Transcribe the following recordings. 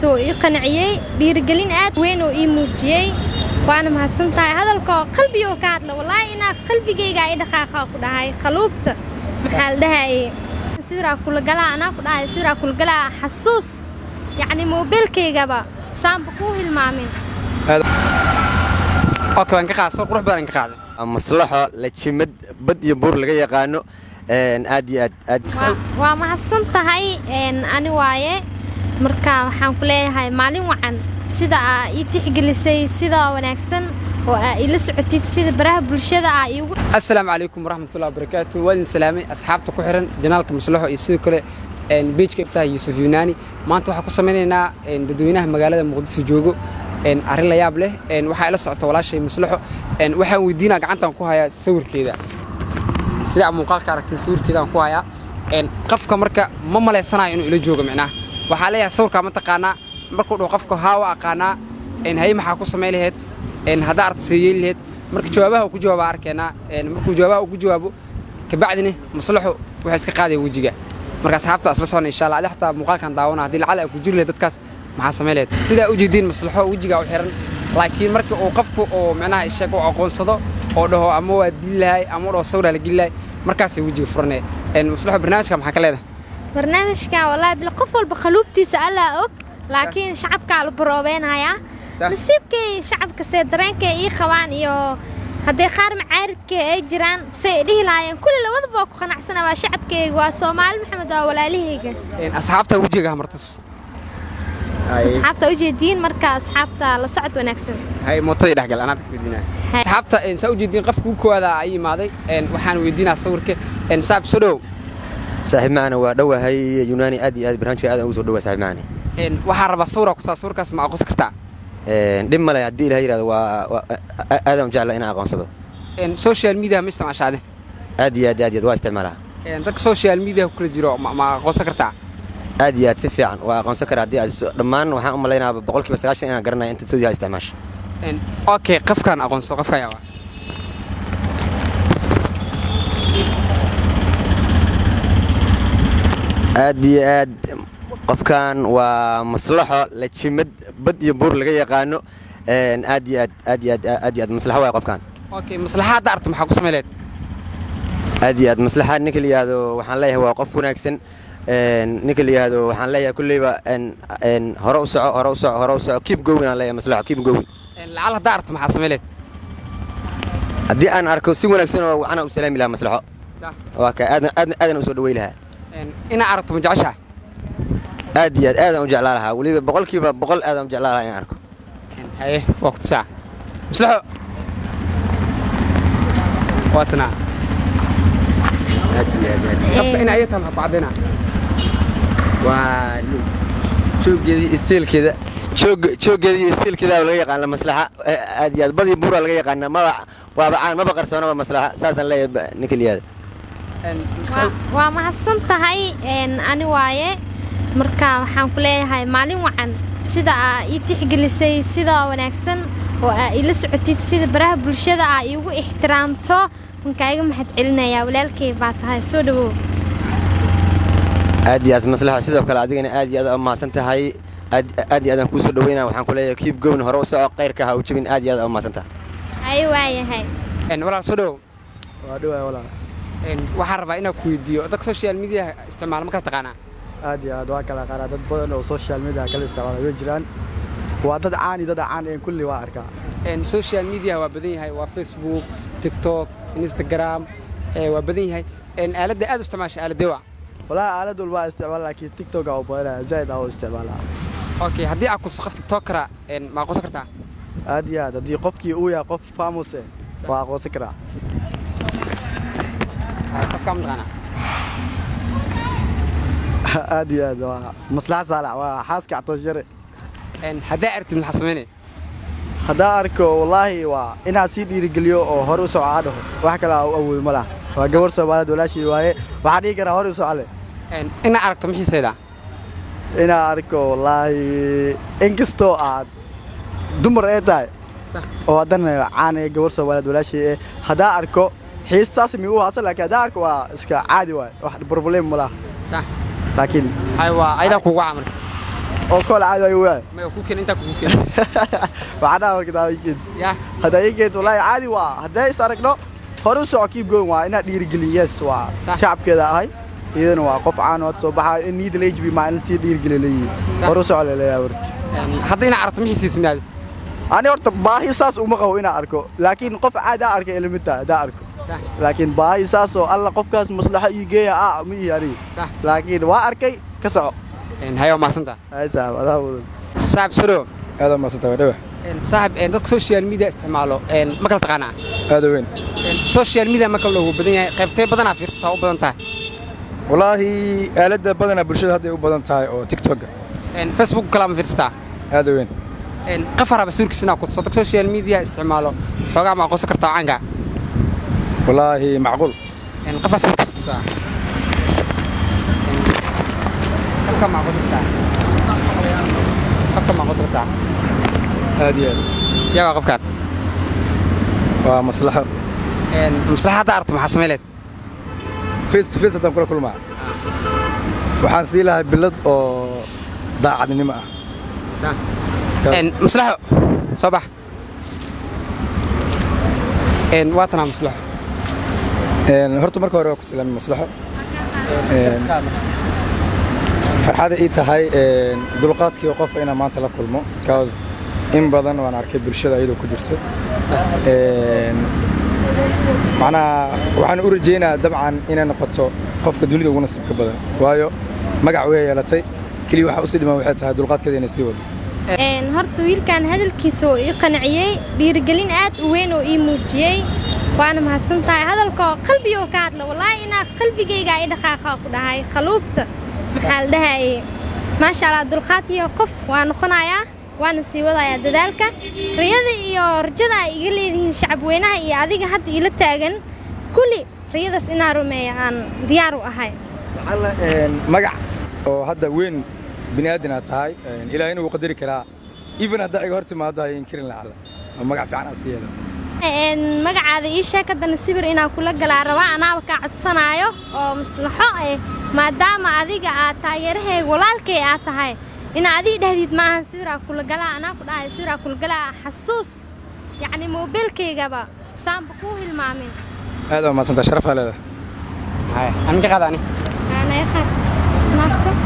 تو يقنعيي dhiirigelin aad weyn oo ii muujiyay waana mahadsantahay hadalka qalbi oo ka hadla wallahi ina qalbigayga ay dhaqaaqa ku dhahay qaluubta maxaa la dhahay sawira kula gala ana ku dhahay sawira kula gala xasuus yani mobilkaygaba saamba ku hilmaamin okay aan ka qaasoo qurux badan ka qaaday maslaxo la jimad bad iyo buur laga yaqaano aad iyo aad waa mahadsantahay ani waaye marka waxaan ku leeyahay maalin wacan sida ay tixgelisay sida wanaagsan oo ay la socotid sida baraha bulshada ay ugu assalaamu calaykum waraxmatullaahi wabarakaatuh waan salaamay asxaabta ku xiran janaalka maslaxo iyo sidoo kale page-ka ibtaa Yuusuf Yunaani maanta waxaan ku sameynaynaa dadweynaha magaalada Muqdisho joogo arrin la yaab leh waxa la socota walaashay maslaxo waxaan weydiinaa gacantan ku hayaa sawirkeeda sida muuqaalka aragtay sawirkeeda aan ku hayaa qofka marka ma maleysanayo inuu ila joogo macnaha waxaa leeyahay sawirka ma taqaanaa markuu dhoo qofka haawa aqaanaa hay maxaa ku sameey lahayd hadaa artayay lahayd marka jawaabaha uu ku jawaabo arkeenaa markuu jawaabaha uu ku jawaabo ka bacdina maslaxo waxa iska qaaday wajiga marka asxaabta asla soo insha Allah adixta muuqaalkan daawana hadii lacala ku jiri lahayd dadkaas maxaa sameey lahayd sida u jeedin maslaxo wajiga u xiran laakiin marka uu qofku oo macnaha ishaga oo aqoonsado oo dhaho ama waa dilahay ama oo sawir la gilay markaas wajiga furnay maslaxo barnaamijka maxaa ka leedahay barnaamijka wallahi bil qof walba qaluubtiisa alla og laakiin shacabka la baroobeynaya nasiibkay shacabka see dareenkay ii qabaan iyo haddii qaar macaaridka ay jiraan say dhihi laayeen kulli labadaba ku qanacsanaa waa shacabkayga waa Soomaali Maxamed waa walaalahayga asxaabta wajiga martas asxaabta ujeedin marka asxaabta la socod wanaagsan hay mootay dhaxgal anaad ka weydiinaa asxaabta saa ujeedin qofku kooda ay imaaday waxaan weydiinaa sawirka saab soo saaxiib macna waa dhawahay Yunaani aad iyo aad barnaamijka aad ugu soo dhawaay saaxiib macna waxa raba sawir ku sawirkaas ma aqoonsan kartaa dhib male hadii ilaahay yiraahdo waa aad aan jeclahay in aan aqoonsado social media ma isticmaashaade aad iyo aad waa isticmaalaa dadka social media ku kala jiro ma aqoonsan kartaa aad iyo aad si fiican waa aqoonsan karaa hadii aad dhammaan waxaan u maleynayaa 90% inaan garanayo inta soo yahay isticmaasho okay qofkan aqoonso qofka yaa aad iyo aad qofkan waa maslaxo la jimad bad iyo buur laga yaqaano aad iyo aad maslaxo waa qofkan okay maslaxada arto maxaa ku sameeyay aad iyo aad maslaxad ninka liyaado waxaan leeyahay waa qof wanaagsan ninka liyaado waxaan leeyahay kulliba hore u soco keep going aan leeyahay maslaxo keep going lacal hada arto maxaa sameeyay hadii aan arko si wanaagsan oo ana u salaami lahaa maslaxo waa ka aadan u soo dhaweey lahaa ina aragto ma jeceshaa aad iyo aad aan u jeclaa lahaa waliba 100% aad aan u jeclaa lahaa in arko haye waqti saa maslaxo واتنا ina ay tahay bacdina waa jooggeedii isteelkeeda jooggeedii laga yaqaan la maslaxa aad iyo aad badi buura laga yaqaan ma waabacaan ma baqarsoona maslaxa saasan leeyahay ninkaliyaada waa mahadsantahay ani waaye marka waxaan ku leeyahay maalin wacan sida ay tixgelisay sida wanaagsan oo ay la socotid sida baraha bulshada ay ugu ixtiraamto markayga maxad celinaya walaalkay baa tahay soo dhawo aad iyo aad maslaxa sidoo kale adigana aad iyo aad u mahadsantahay aad iyo aad ku soo dhaweynaa waxaan ku leeyahay keep going hore u soco qeyrka ha u jabin aad iyo aad u mahadsantahay ay waayahay walaal soo dhawo waa dhawaay walaal waxaan rabaa inaan ku weydiiyo dadka social media isticmaal ma ka taqaanaa aad iyo aad waa kala qaar dad badan oo social media kala isticmaala way jiraan waa dad caan kulli waa arkaa social media waa badan yahay waa Facebook TikTok Instagram waa badan yahay aaladda aad u isticmaashay aaladda waa walaa aalad walba isticmaal laakiin TikTok oo badan zaid oo isticmaala okay haddii aad ku soo qofto TikTokera ma aqoonsan kartaa aad iyo aad haddii qofkii uu yahay qof famous waa aqoonsan karaa qofka maqana aad iyo aad waa maslaxa saalax waa xaaska catoshare hadaa aragtid maxaa sameynay hadaa arko wallahi waa inaad sii dhiirigeliyo oo hor u soco aado wax kale oo awood ma laha waa gabar Soomaaliyeed walaashii waaye waxa dhigi kara hor u socale ina aragto mixiisayda ina arko wallahi inkastoo aad dumar ay tahay sax oo haddana caan ee gabar Soomaaliyeed walaashii hadaa arko xiisaas mi u haasal laakiin hadaa arko waa iska caadi waay wax problem ma laha sax laakiin aywa ayda kugu caamil oo kol caadi ay waa ma ku keen inta ku keen waxaan arkaa weekend ya hada weekend wallahi caadi waa haday is aragno hore u soo keep going waa inaad dhiirigeliyees waa shacabkeeda ahay iyadana waa qof caan oo soo baxay in need leej bi maalin si dhiirigeliyeey hore u soo leeyahay warki hadda ina aragto mixiis miyaad ani horta baahi saas uma qabo ina arko laakiin qof caadi arka ilmita da arko laakiin baahi saas oo alla qofkaas maslaxa ii geeya ma yaari laakiin waa arkay ka soco hayo ma santa hay saab adaa wada saab siro adaa ma santa wada صاحب dadka social media isticmaalo ma kala taqaana aad weyn social media ma kala ugu badan yahay qaybtay badana fiirsata u badan tahay wallahi aalada badana bulshada hadda u badan tahay oo TikTok Facebook kala ma fiirsata aad weyn qafara basuurkiisna ku soo social media isticmaalo xogaa ma qoso kartaa caanka wallahi macquul qafar suurkiisa qafka ma qoso kartaa هادي يا واقف كان ومصلحة مصلحة دارت مع سميلت فيس تنقل كل ما وحنسي لها بلد أو ضاع نما صح مصلحة صباح واتنا مصلحة هرتو مركو روك سلام مصلحة فرحة إيتا هاي دلقاتك وقف إنا ما أنت لكل مو كاوز in badan waan arkay bulshada ayadoo ku jirto waxaan u rajeynayaa dabcan inay noqoto qofka dunida ugu nasiibka badan waayo magac way yeelatay kaliya waxa u sii dhiman waxay tahay dulqaadkeeda inay sii wado horta wiilkan hadalkiisa oo ii qanciyay dhiirigelin aad u weyn oo ii muujiyay waana mahadsantahay hadalka qalbiga ka hadla wallahi ina qalbigayga ay dhaqaaqa ku dhahay qaluubta maxaa la dhahay maasha Allah dulqaadkiyo qof waa noqonayaa وانا سي ودايا ددالكا رياضه iyo rajada ay iga leeyihiin shacab weynaha iyo adiga hadda ila taagan kulli riyadaas inaa rumeeyo aan diyaar u ahay alla magac oo hadda weyn bini'aadan tahay ilaahay inuu qadari karaa even hadda ay hortimaado ay inkirin laala magac fiican asiyeelad magacaada ii sheekadana sibir inaa kula galaa rabaa anaa ka codsanaayo oo maslaxo maadaama adiga aad taageerahay walaalkay aad tahay إن عادي دهديد معها سيرة كل جلا أنا كده سيرة كل جلا حسوس يعني موبيل كي جابا سام بقوه المعمل هذا ما صنت شرف هذا هاي أنا كذا أنا ياخد سنافك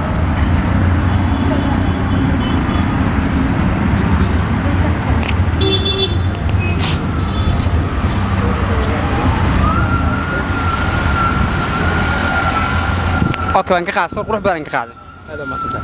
أوكي أنا كذا صور روح بدنا كذا هذا ما صنت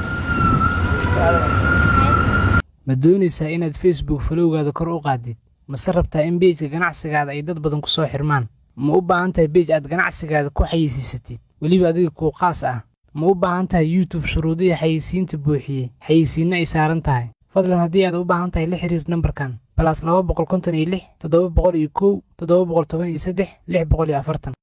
ma doonaysaa inaad Facebook falowgaada kor u qaadid mase rabtaa in page ganacsigaada ay dad badan ku soo xirmaan ma u baahan tahay page aad ganacsigaada ku xayeysiisatid waliba adiga ku qaas ah ma u baahan tahay YouTube shuruudiyo xayeysiinta buuxiyay xayeysiinna ay saaran tahay fadlan haddii aad u baahan tahay la xiriir nambarkan +256 701 713 640